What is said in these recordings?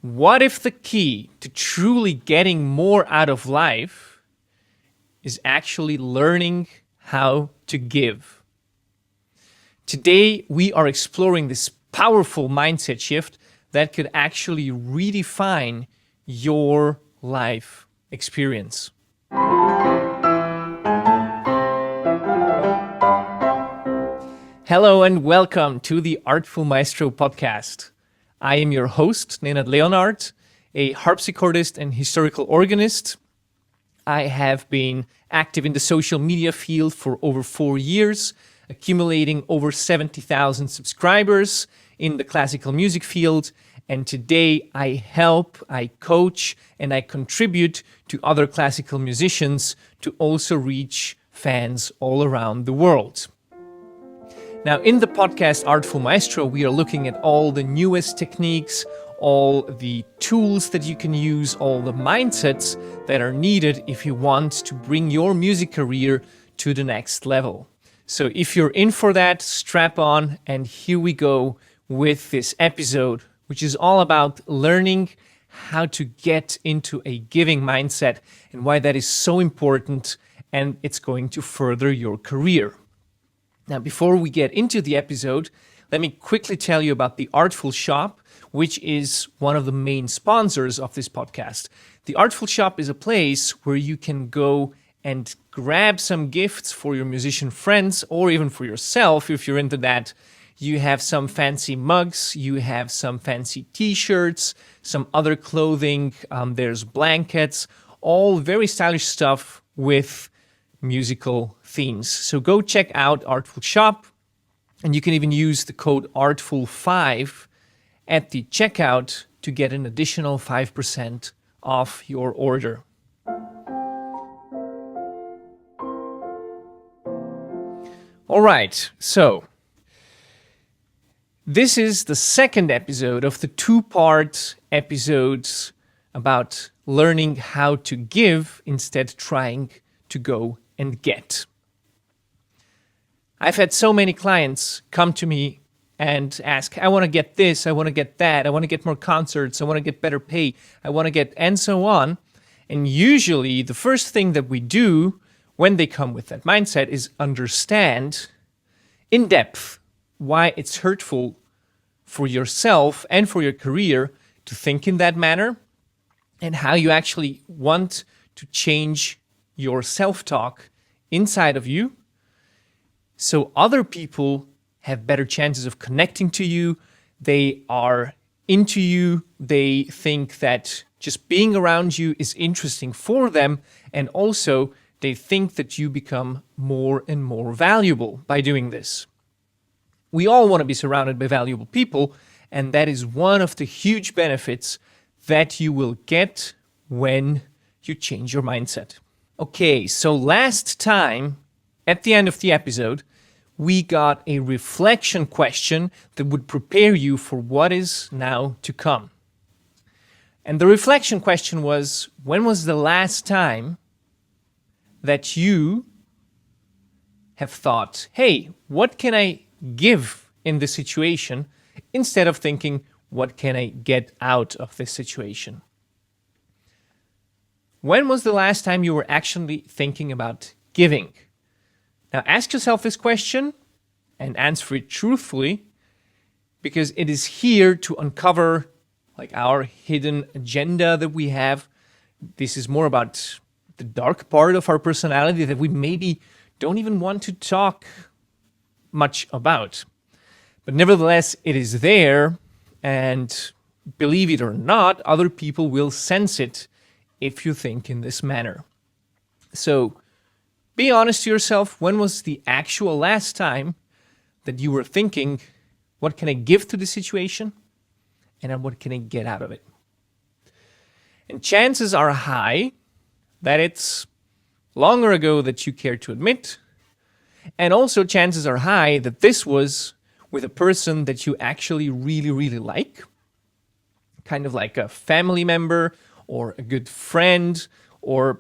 What if the key to truly getting more out of life is actually learning how to give? Today, we are exploring this powerful mindset shift that could actually redefine your life experience. Hello and welcome to the Artful Maestro podcast. I am your host, Nenad Leonart, a harpsichordist and historical organist. I have been active in the social media field for over 4 years, accumulating over 70,000 subscribers in the classical music field. And today I help, I coach, and I contribute to other classical musicians to also reach fans all around the world. Now, in the podcast Artful Maestro, we are looking at all the newest techniques, all the tools that you can use, all the mindsets that are needed if you want to bring your music career to the next level. So if you're in for that, strap on, and here we go with this episode, which is all about learning how to get into a giving mindset and why that is so important, and it's going to further your career. Now, before we get into the episode, let me quickly tell you about the Artful Shop, which is one of the main sponsors of this podcast. The Artful Shop is a place where you can go and grab some gifts for your musician friends or even for yourself if you're into that. You have some fancy mugs, you have some fancy t-shirts, some other clothing, there's blankets, all very stylish stuff with musical themes. So go check out Artful Shop, and you can even use the code ARTFUL5 at the checkout to get an additional 5% off your order. All right, so this is the second episode of the two-part episodes about learning how to give instead trying to go and get. I've had so many clients come to me and ask, I want to get this, I want to get that, I want to get more concerts, I want to get better pay, I want to get, and so on. And usually the first thing that we do when they come with that mindset is understand in depth why it's hurtful for yourself and for your career to think in that manner, and how you actually want to change your self-talk inside of you so other people have better chances of connecting to you. They are into you. They think that just being around you is interesting for them. And also they think that you become more and more valuable by doing this. We all want to be surrounded by valuable people. And that is one of the huge benefits that you will get when you change your mindset. Okay, so last time, at the end of the episode, we got a reflection question that would prepare you for what is now to come. And the reflection question was, when was the last time that you have thought, hey, what can I give in this situation, instead of thinking, what can I get out of this situation? When was the last time you were actually thinking about giving? Now ask yourself this question and answer it truthfully, because it is here to uncover like our hidden agenda that we have. This is more about the dark part of our personality that we maybe don't even want to talk much about. But nevertheless, it is there, and believe it or not, other people will sense it if you think in this manner. So be honest to yourself. When was the actual last time that you were thinking, what can I give to the situation? And then what can I get out of it? And chances are high that it's longer ago that you care to admit. And also chances are high that this was with a person that you actually really, really like. Kind of like a family member or a good friend, or,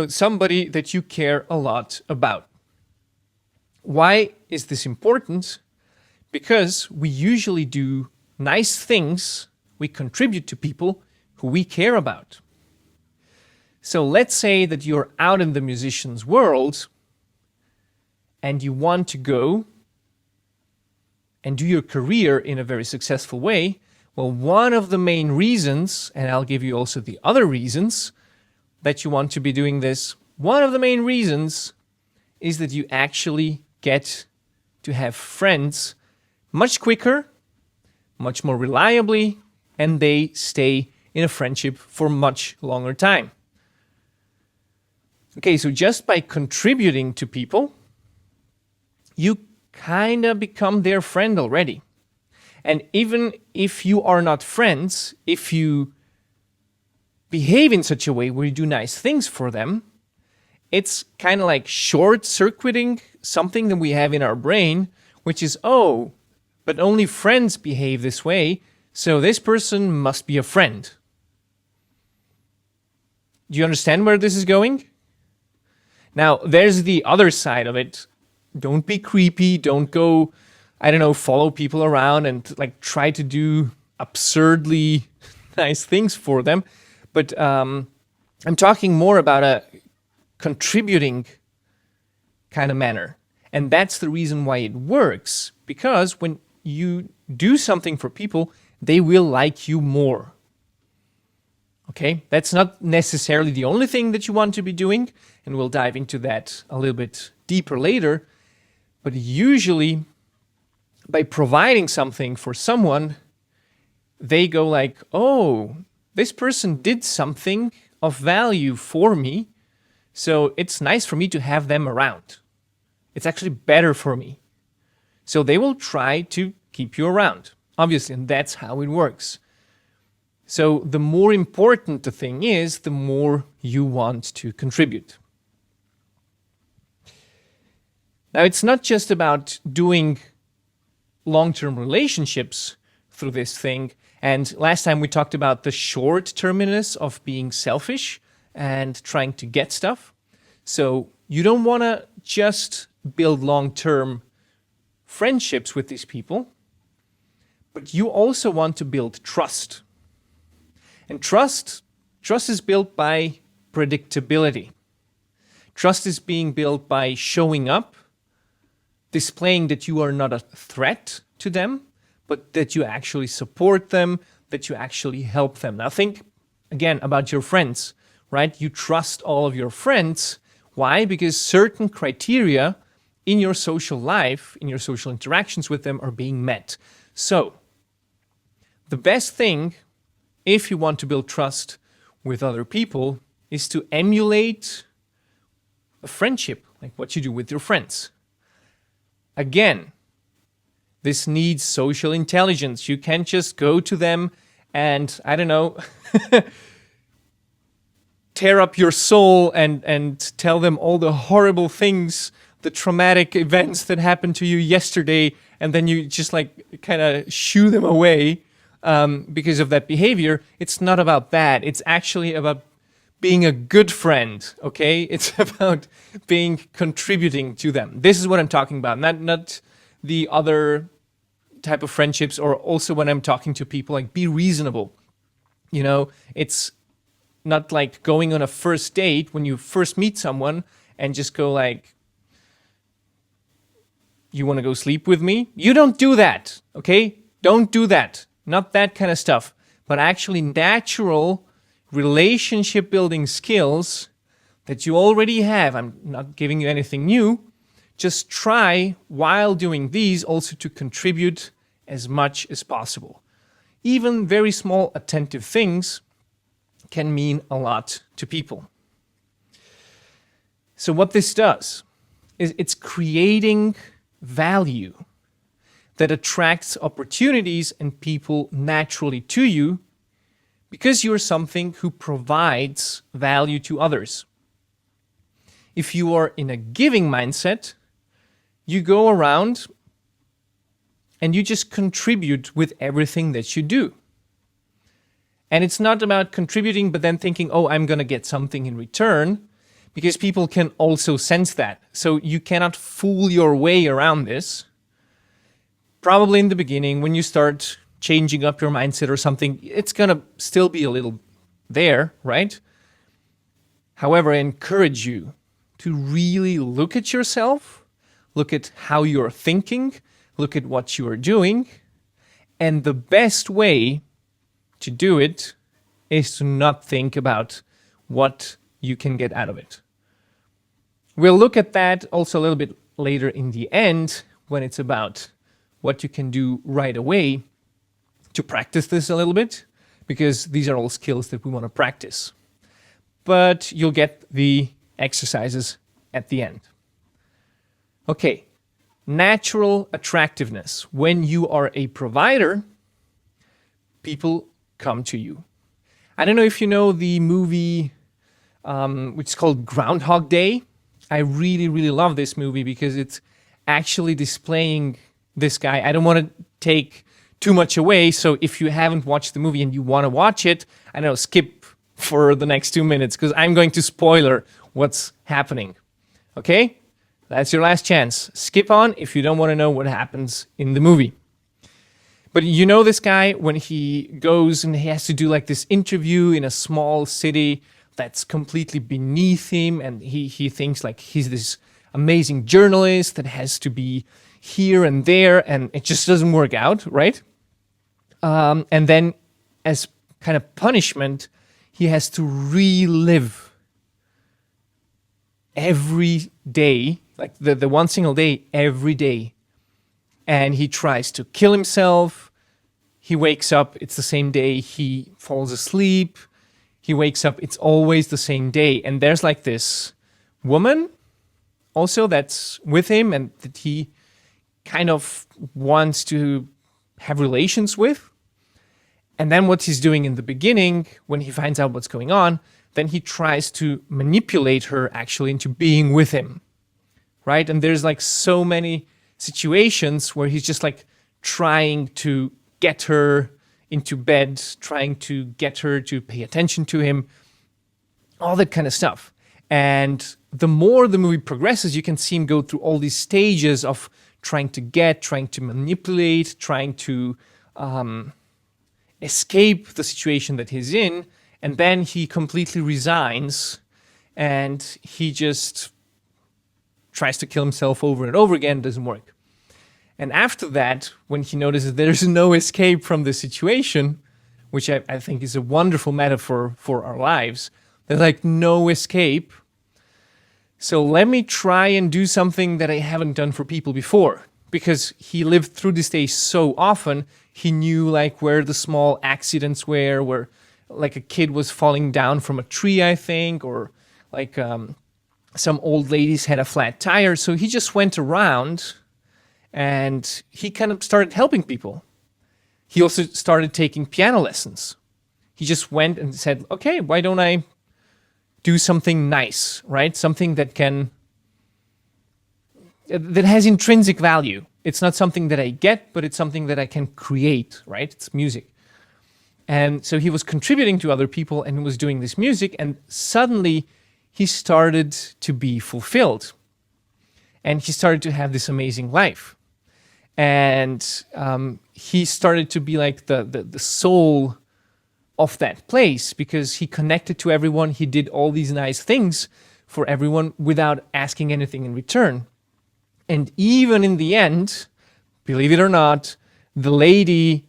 somebody that you care a lot about. Why is this important? Because we usually do nice things we contribute to people who we care about. So let's say that you're out in the musician's world and you want to go and do your career in a very successful way. Well, one of the main reasons, and I'll give you also the other reasons that you want to be doing this, one of the main reasons is that you actually get to have friends much quicker, much more reliably, and they stay in a friendship for much longer time. Okay, so just by contributing to people, you kind of become their friend already. And even if you are not friends, if you behave in such a way where you do nice things for them, it's kind of like short-circuiting something that we have in our brain, which is, oh, but only friends behave this way, so this person must be a friend. Do you understand where this is going? Now, there's the other side of it. Don't be creepy. Don't go, follow people around and like try to do absurdly nice things for them. But I'm talking more about a contributing kind of manner. And that's the reason why it works. Because when you do something for people, they will like you more. Okay? That's not necessarily the only thing that you want to be doing. And we'll dive into that a little bit deeper later. But usually, by providing something for someone, they go like, oh, this person did something of value for me, so it's nice for me to have them around. It's actually better for me. So they will try to keep you around, obviously, and that's how it works. So the more important the thing is, the more you want to contribute. Now, it's not just about doing long-term relationships through this thing. And last time we talked about the short terminus of being selfish and trying to get stuff. So you don't want to just build long-term friendships with these people, but you also want to build trust. And trust is built by predictability. Trust is being built by showing up, displaying that you are not a threat to them, but that you actually support them, that you actually help them. Now think, again, about your friends, right? You trust all of your friends. Why? Because certain criteria in your social life, in your social interactions with them are being met. So, the best thing, if you want to build trust with other people, is to emulate a friendship, like what you do with your friends. Again, this needs social intelligence. You can't just go to them and, tear up your soul and tell them all the horrible things, the traumatic events that happened to you yesterday, and then you just kind of shoo them away because of that behavior. It's not about that. It's actually about being a good friend, okay? It's about contributing to them. This is what I'm talking about, not the other type of friendships, or also when I'm talking to people, like, be reasonable. It's not like going on a first date when you first meet someone and just go like, you want to go sleep with me? You don't do that, okay? Don't do that. Not that kind of stuff, but actually natural relationship building skills that you already have. I'm not giving you anything new. Just try, while doing these, also to contribute as much as possible. Even very small attentive things can mean a lot to people. So what this does is it's creating value that attracts opportunities and people naturally to you, because you're something who provides value to others. If you are in a giving mindset, you go around and you just contribute with everything that you do. And it's not about contributing but then thinking, oh, I'm going to get something in return, because people can also sense that. So you cannot fool your way around this. Probably in the beginning, when you start changing up your mindset or something, it's going to still be a little there, right? However, I encourage you to really look at yourself, look at how you're thinking, look at what you are doing, and the best way to do it is to not think about what you can get out of it. We'll look at that also a little bit later in the end when it's about what you can do right away to practice this a little bit, because these are all skills that we want to practice. But you'll get the exercises at the end. Okay, natural attractiveness. When you are a provider, people come to you. I don't know if you know the movie, which is called Groundhog Day. I really, really love this movie because it's actually displaying this guy. I don't want to take too much away, so if you haven't watched the movie and you want to watch it, I don't know, skip for the next 2 minutes because I'm going to spoiler what's happening. Okay? That's your last chance. Skip on if you don't want to know what happens in the movie. But you know this guy, when he goes and he has to do like this interview in a small city that's completely beneath him, and he thinks like he's this amazing journalist that has to be here and there, and it just doesn't work out, right? And then as kind of punishment, he has to relive every day, like the one single day, every day. And he tries to kill himself. He wakes up, it's the same day. He falls asleep. He wakes up, it's always the same day. And there's like this woman also that's with him and that he kind of wants to have relations with. And then what he's doing in the beginning, when he finds out what's going on, then he tries to manipulate her actually into being with him, right? And there's like so many situations where he's just like trying to get her into bed, trying to get her to pay attention to him, all that kind of stuff. And the more the movie progresses, you can see him go through all these stages of trying to get, trying to manipulate, trying to escape the situation that he's in, and then he completely resigns and he just tries to kill himself over and over again. Doesn't work. And after that, when he notices there's no escape from the situation, which I think is a wonderful metaphor for our lives, there's like no escape. So let me try and do something that I haven't done for people before. Because he lived through this day so often, he knew like where the small accidents were, where like a kid was falling down from a tree, I think, or like some old ladies had a flat tire. So he just went around and he kind of started helping people. He also started taking piano lessons. He just went and said, okay, why don't I do something nice, right? Something that has intrinsic value. It's not something that I get, but it's something that I can create, right? It's music. And so he was contributing to other people and was doing this music, and suddenly he started to be fulfilled. And he started to have this amazing life. And he started to be like the soul of that place because he connected to everyone. He did all these nice things for everyone without asking anything in return. And even in the end, believe it or not, the lady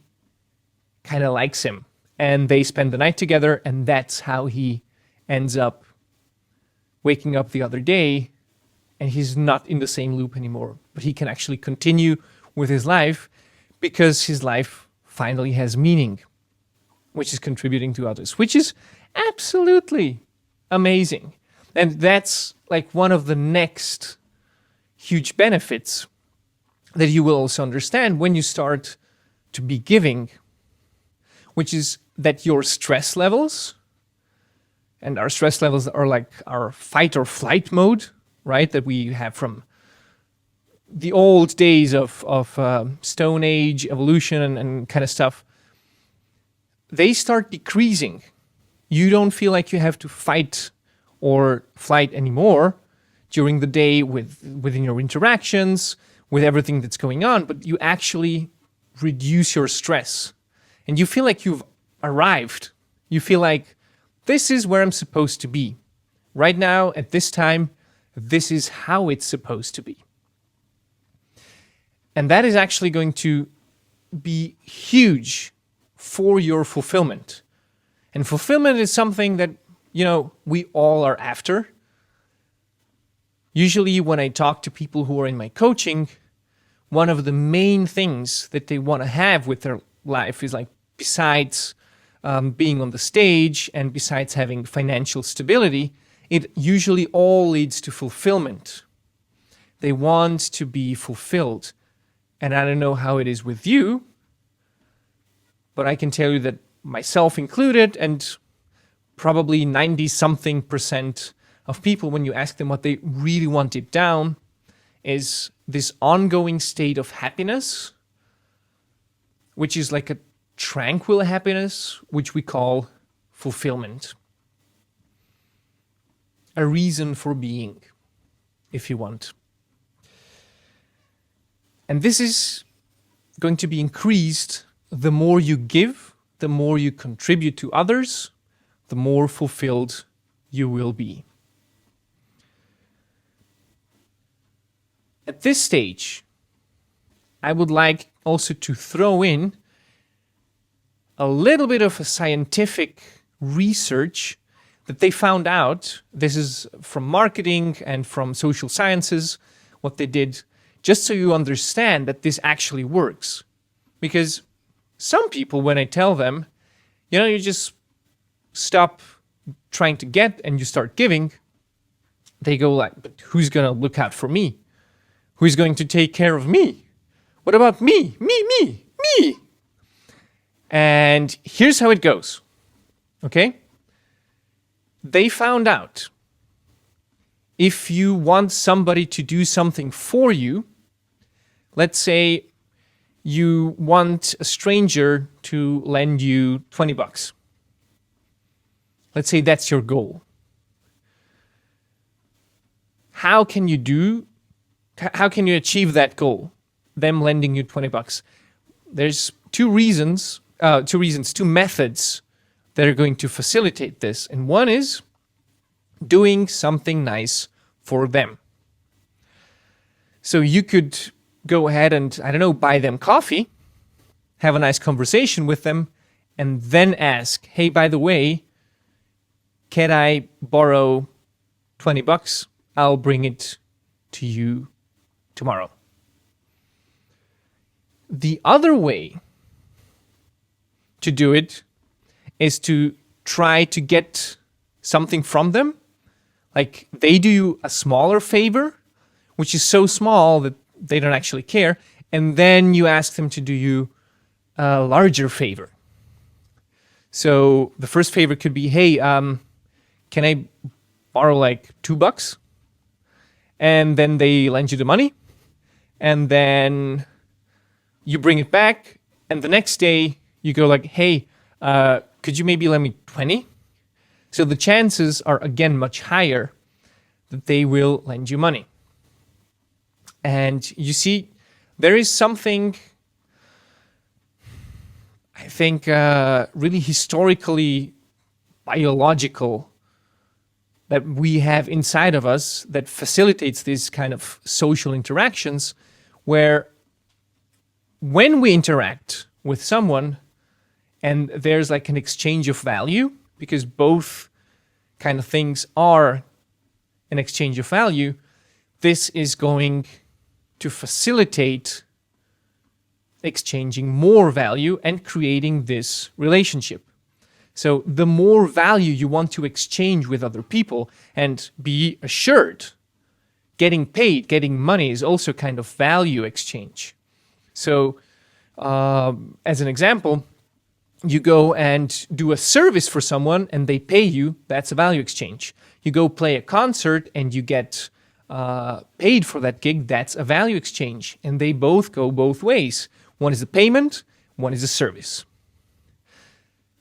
kind of likes him. And they spend the night together, and that's how he ends up waking up the other day, and he's not in the same loop anymore. But he can actually continue with his life because his life finally has meaning, which is contributing to others, which is absolutely amazing. And that's like one of the next huge benefits that you will also understand when you start to be giving, which is that your stress levels, and our stress levels are like our fight or flight mode, right? That we have from the old days of Stone Age evolution and kind of stuff. They start decreasing. You don't feel like you have to fight or flight anymore during the day within your interactions, with everything that's going on, but you actually reduce your stress. and you feel like you've arrived. You feel like this is where I'm supposed to be. Right now, at this time, this is how it's supposed to be. And that is actually going to be huge for your fulfillment. And fulfillment is something that, we all are after. Usually when I talk to people who are in my coaching, one of the main things that they want to have with their life is like, besides being on the stage and besides having financial stability, it usually all leads to fulfillment. They want to be fulfilled. And I don't know how it is with you, but I can tell you that myself included, and probably 90-something% of people, when you ask them what they really want deep down, is this ongoing state of happiness, which is like a tranquil happiness, which we call fulfillment. A reason for being, if you want. And this is going to be increased the more you give, the more you contribute to others, the more fulfilled you will be. At this stage, I would like also to throw in a little bit of a scientific research that they found out. This is from marketing and from social sciences, what they did, just so you understand that this actually works. Because some people, when I tell them, you just stop trying to get and you start giving, they go like, but who's going to look out for me? Who's going to take care of me? What about me? Me. And here's how it goes. Okay? They found out if you want somebody to do something for you, let's say you want a stranger to lend you $20. Let's say that's your goal. How can you achieve that goal? Them lending you $20. There's two methods that are going to facilitate this. And one is doing something nice for them. So you could go ahead and, buy them coffee, have a nice conversation with them, and then ask, hey, by the way, can I borrow $20? I'll bring it to you tomorrow. The other way to do it is to try to get something from them. Like they do you a smaller favor, which is so small that they don't actually care. And then you ask them to do you a larger favor. So the first favor could be, hey, can I borrow like $2? And then they lend you the money. And then you bring it back. And the next day you go like, hey, could you maybe lend me 20? So the chances are again much higher that they will lend you money. And you see, there is something, I think, really historically biological that we have inside of us that facilitates these kind of social interactions, where when we interact with someone and there's like an exchange of value, because both kind of things are an exchange of value, this is going to facilitate exchanging more value and creating this relationship. So the more value you want to exchange with other people, and be assured, getting paid, getting money is also kind of value exchange. So as an example, you go and do a service for someone and they pay you, that's a value exchange. You go play a concert and you get paid for that gig, that's a value exchange. And they both go both ways. One is a payment, one is a service.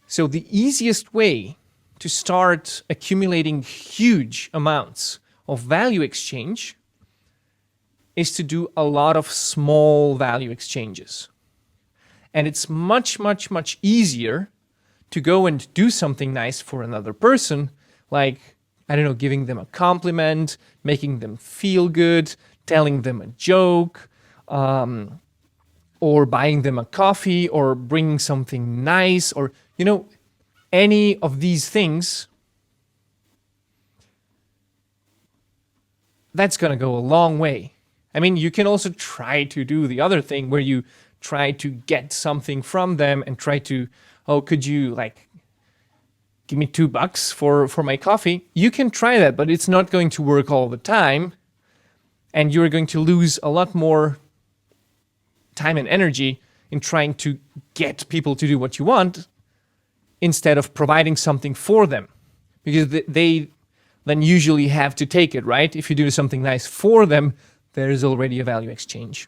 So the easiest way to start accumulating huge amounts of value exchange is to do a lot of small value exchanges. And it's much, much, much easier to go and do something nice for another person, like, I don't know, giving them a compliment, making them feel good, telling them a joke, or buying them a coffee, or bringing something nice, or, any of these things. That's going to go a long way. I mean, you can also try to do the other thing where you try to get something from them and try to, oh, could you give me $2 for my coffee? You can try that, but it's not going to work all the time. And you're going to lose a lot more time and energy in trying to get people to do what you want instead of providing something for them. Because they then usually have to take it, right? If you do something nice for them, there is already a value exchange.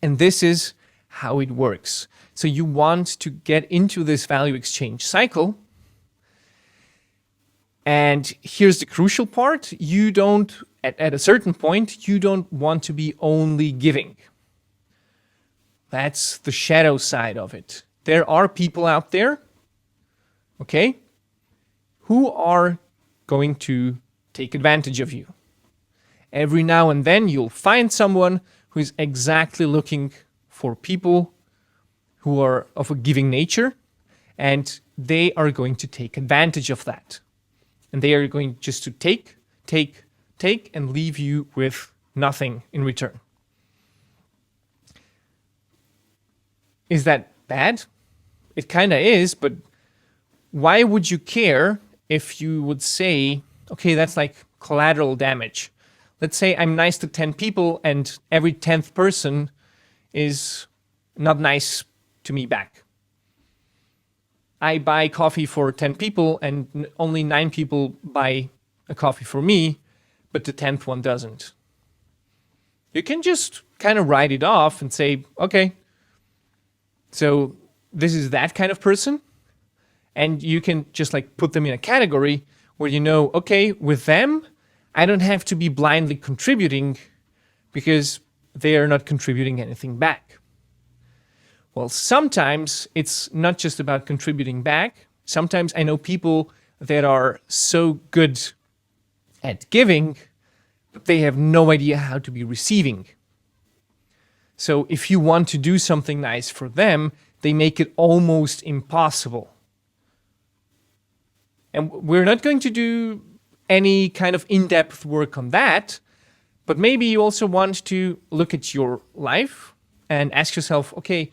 And this is how it works. So you want to get into this value exchange cycle. And here's the crucial part. You don't, at a certain point, you don't want to be only giving. That's the shadow side of it. There are people out there, okay, who are going to take advantage of you. Every now and then you'll find someone who is exactly looking for people who are of a giving nature, and they are going to take advantage of that. And they are going just to take, and leave you with nothing in return. Is that bad? It kind of is, but why would you care if you would say, okay, that's like collateral damage. Let's say I'm nice to 10 people and every 10th person is not nice to me back. I buy coffee for 10 people and only 9 people buy a coffee for me, but the 10th one doesn't. You can just kind of write it off and say, okay, so this is that kind of person. And you can just put them in a category where okay, with them, I don't have to be blindly contributing because they are not contributing anything back. Well, sometimes it's not just about contributing back. Sometimes I know people that are so good at giving, but they have no idea how to be receiving. So if you want to do something nice for them, they make it almost impossible. And we're not going to do any kind of in-depth work on that, but maybe you also want to look at your life and ask yourself, okay,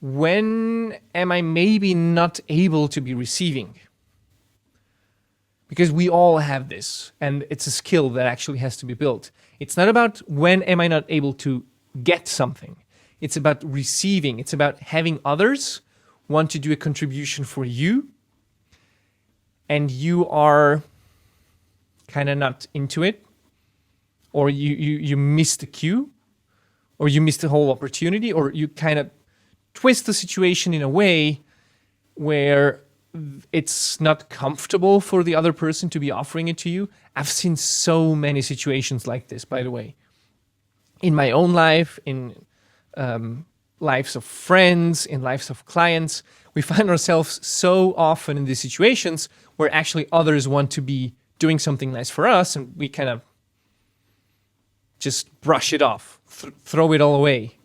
when am I maybe not able to be receiving? Because we all have this, and it's a skill that actually has to be built. It's not about when am I not able to get something. It's about receiving. It's about having others want to do a contribution for you, and you are kind of not into it, or you miss the cue, or you miss the whole opportunity, or you kind of twist the situation in a way where it's not comfortable for the other person to be offering it to you. I've seen so many situations like this, by the way. In my own life, in lives of friends, in lives of clients, we find ourselves so often in these situations where actually others want to be doing something nice for us, and we kind of just brush it off, throw it all away.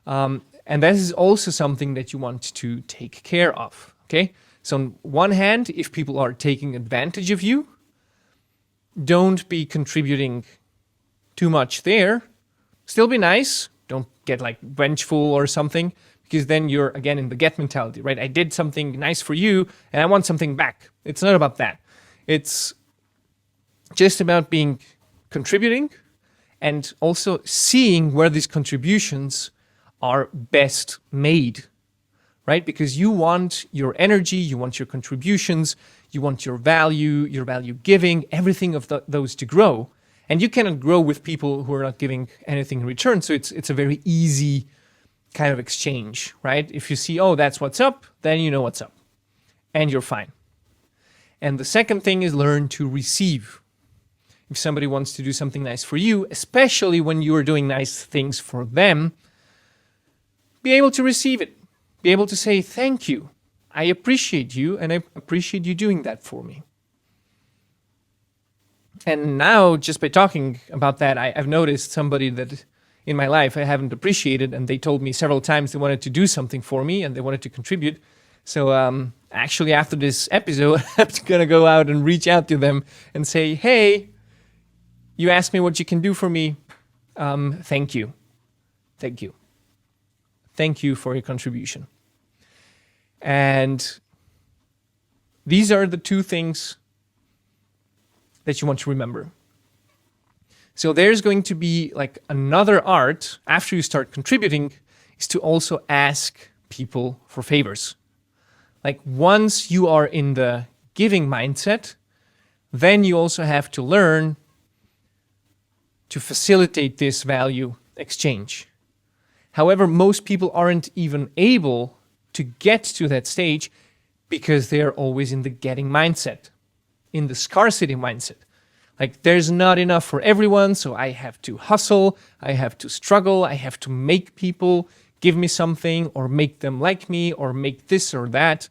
And that is also something that you want to take care of, okay? So on one hand, if people are taking advantage of you, don't be contributing too much there. Still be nice. Don't get vengeful or something, because then you're again in the get mentality, right? I did something nice for you and I want something back. It's not about that. It's just about being contributing and also seeing where these contributions are best made, right? Because you want your energy, you want your contributions, you want your value giving, everything of those to grow. And you cannot grow with people who are not giving anything in return. So it's a very easy kind of exchange, right? If you see, oh, that's what's up, then you know what's up. And you're fine. And the second thing is learn to receive. If somebody wants to do something nice for you, especially when you are doing nice things for them, be able to receive it. be able to say, thank you. I appreciate you, and I appreciate you doing that for me. And now, just by talking about that, I've noticed somebody that in my life I haven't appreciated, and they told me several times they wanted to do something for me and they wanted to contribute. So actually, after this episode, I'm going to go out and reach out to them and say, hey, you asked me what you can do for me. Thank you. Thank you. Thank you for your contribution. And these are the two things that you want to remember. So there's going to be like another art after you start contributing is to also ask people for favors. Like once you are in the giving mindset, then you also have to learn to facilitate this value exchange. However, most people aren't even able to get to that stage because they're always in the getting mindset, in the scarcity mindset. Like there's not enough for everyone, so I have to hustle, I have to struggle, I have to make people give me something or make them like me or make this or that.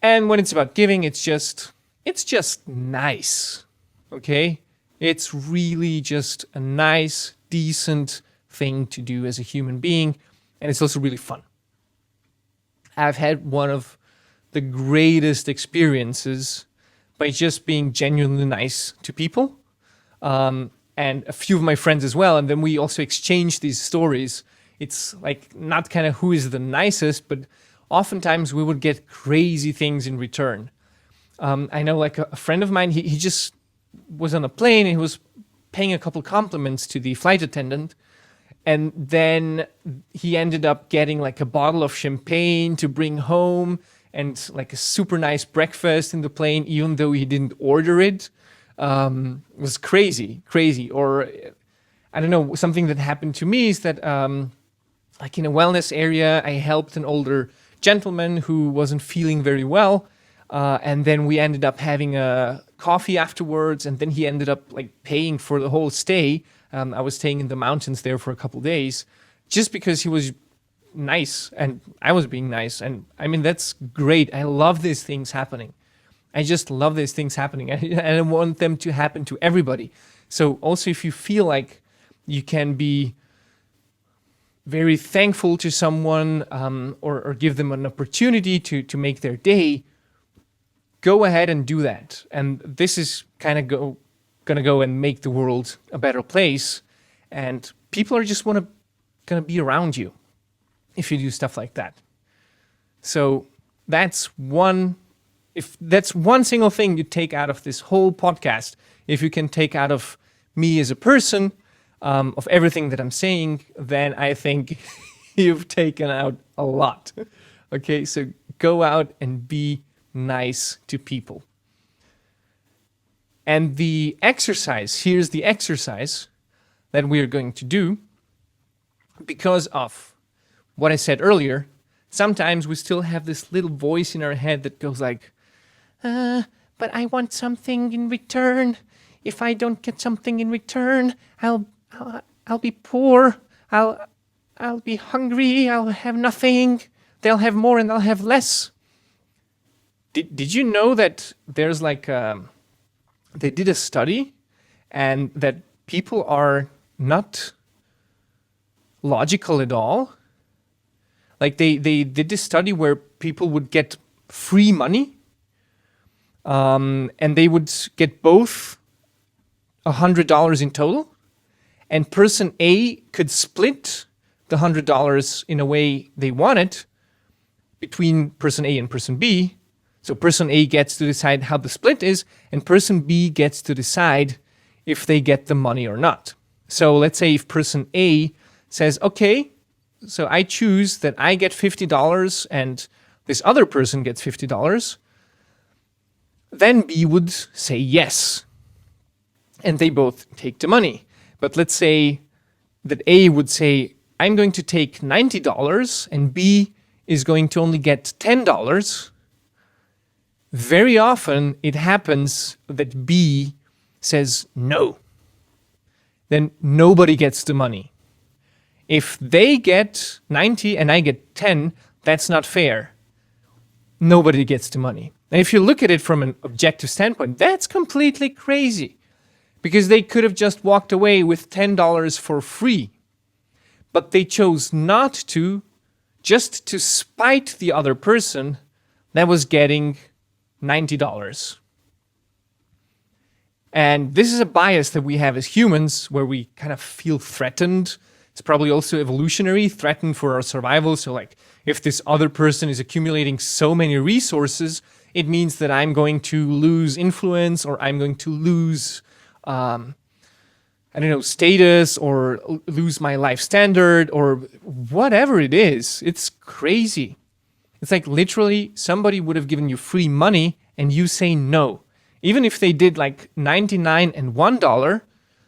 And when it's about giving, it's just nice, okay? It's really just a nice, decent thing to do as a human being, and it's also really fun. I've had one of the greatest experiences by just being genuinely nice to people, and a few of my friends as well, and then we also exchange these stories. It's like not kind of who is the nicest, but oftentimes we would get crazy things in return. I know like a friend of mine, he just was on a plane and he was paying a couple compliments to the flight attendant. And then he ended up getting like a bottle of champagne to bring home and like a super nice breakfast in the plane, even though he didn't order it. It was crazy. Or I don't know, something that happened to me is that like in a wellness area, I helped an older gentleman who wasn't feeling very well. And then we ended up having a coffee afterwards, and then he ended up like paying for the whole stay. I was staying in the mountains there for a couple days just because he was nice and I was being nice. And I mean, that's great. I love these things happening. I just love these things happening. And I want them to happen to everybody. So also if you feel like you can be very thankful to someone or give them an opportunity to make their day, go ahead and do that. And this is kind of going to go and make the world a better place. And people are just going to be around you if you do stuff like that. So that's one single thing you take out of this whole podcast. If you can take out of me as a person, of everything that I'm saying, then I think you've taken out a lot. Okay, so go out and be nice to people. And here's the exercise that we are going to do because of what I said earlier. Sometimes we still have this little voice in our head that goes like, but I want something in return. If I don't get something in return, I'll be poor. I'll be hungry. I'll have nothing. They'll have more and I'll have less. Did you know that there's like they did a study and that people are not logical at all? Like they did this study where people would get free money and they would get both $100 in total, and person A could split the $100 in a way they wanted between person A and person B. So person A gets to decide how the split is, and person B gets to decide if they get the money or not. So let's say if person A says, okay, so I choose that I get $50 and this other person gets $50, then B would say yes. And they both take the money. But let's say that A would say, I'm going to take $90 and B is going to only get $10. Very often it happens that B says no. Then nobody gets the money. If they get 90 and I get 10, That's not fair. Nobody gets the money. And if you look at it from an objective standpoint, that's completely crazy, because they could have just walked away with $10 for free. But they chose not to, just to spite the other person that was getting $90. And this is a bias that we have as humans, where we kind of feel threatened. It's probably also evolutionary, threatened for our survival. So like, if this other person is accumulating so many resources, it means that I'm going to lose influence, or I'm going to lose, status, or lose my life standard, or whatever it is. It's crazy. It's like literally somebody would have given you free money and you say no. Even if they did like 99 and $1,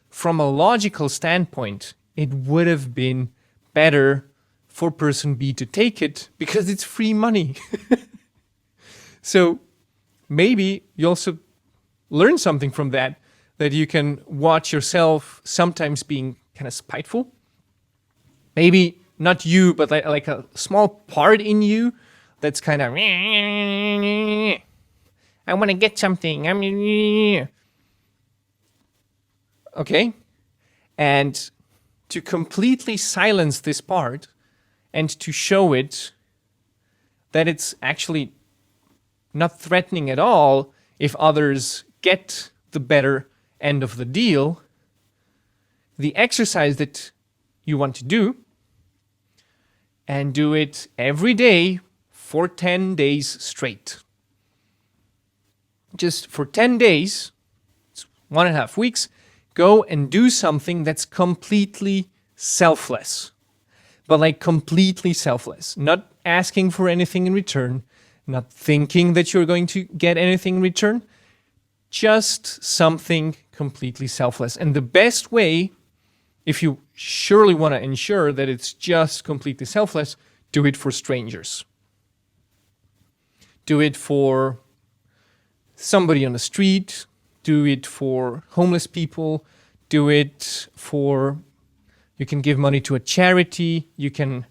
from a logical standpoint, it would have been better for person B to take it because it's free money. So maybe you also learn something from that you can watch yourself sometimes being kind of spiteful. Maybe not you, but like a small part in you that's kind of, I want to get something. Okay? And to completely silence this part and to show it that it's actually not threatening at all if others get the better end of the deal, the exercise that you want to do, and do it every day for 10 days straight. Just for 10 days, it's 1.5 weeks, go and do something that's completely selfless. But like completely selfless. Not asking for anything in return, not thinking that you're going to get anything in return, just something completely selfless. And the best way, if you surely want to ensure that it's just completely selfless, do it for strangers. Do it for somebody on the street. Do it for homeless people. Do it for, you can give money to a charity. You can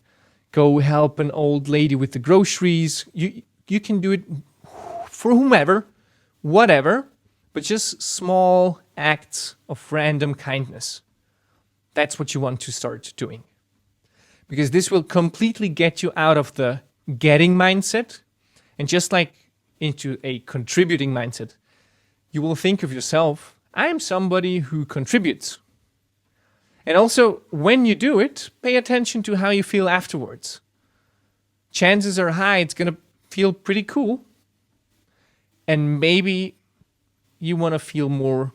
go help an old lady with the groceries. You can do it for whomever, whatever, but just small acts of random kindness. That's what you want to start doing. Because this will completely get you out of the getting mindset and just like into a contributing mindset. You will think of yourself, I am somebody who contributes. And also, when you do it, pay attention to how you feel afterwards. Chances are high it's going to feel pretty cool. And maybe you want to feel more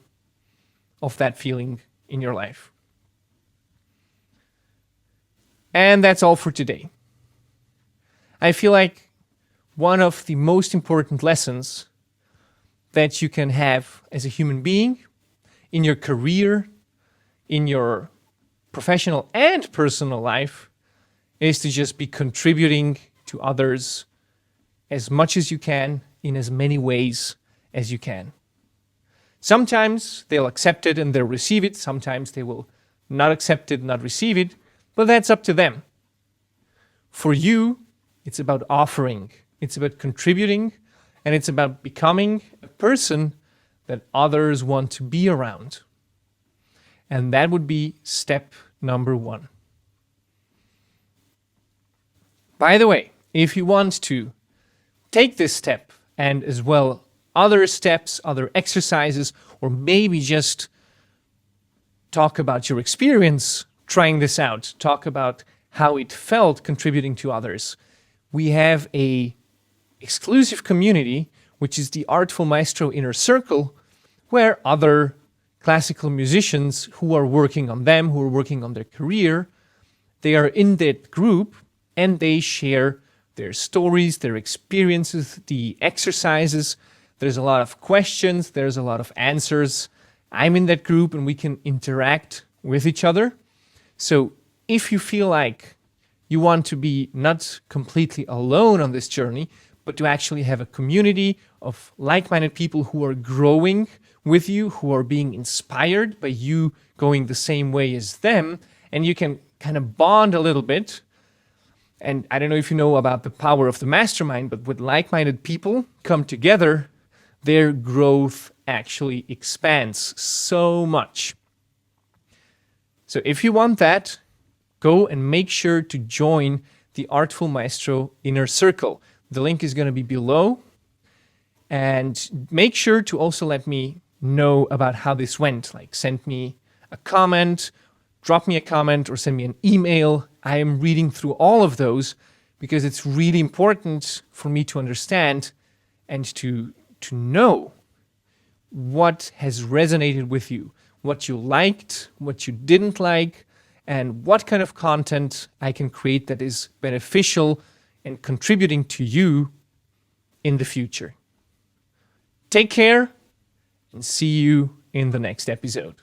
of that feeling in your life. And that's all for today. I feel like one of the most important lessons that you can have as a human being in your career, in your professional and personal life, is to just be contributing to others as much as you can in as many ways as you can. Sometimes they'll accept it and they'll receive it. Sometimes they will not accept it, not receive it. But that's up to them. For you, it's about offering. It's about contributing. And it's about becoming a person that others want to be around. And that would be step number 1. By the way, if you want to take this step and as well other steps, other exercises, or maybe just talk about your experience trying this out, talk about how it felt contributing to others, we have a exclusive community, which is the Artful Maestro Inner Circle, where other classical musicians who are working on them, who are working on their career, they are in that group and they share their stories, their experiences, the exercises. There's a lot of questions, there's a lot of answers. I'm in that group and we can interact with each other. So if you feel like you want to be not completely alone on this journey, but to actually have a community of like-minded people who are growing with you, who are being inspired by you going the same way as them, and you can kind of bond a little bit, And I don't know if you know about the power of the mastermind, but when like-minded people come together, their growth actually expands so much. So if you want that, go and make sure to join the Artful Maestro Inner Circle. The link is going to be below. And make sure to also let me know about how this went. Like send me a comment, drop me a comment, or send me an email. I am reading through all of those because it's really important for me to understand and to know what has resonated with you, what you liked, what you didn't like, and what kind of content I can create that is beneficial and contributing to you in the future. Take care and see you in the next episode.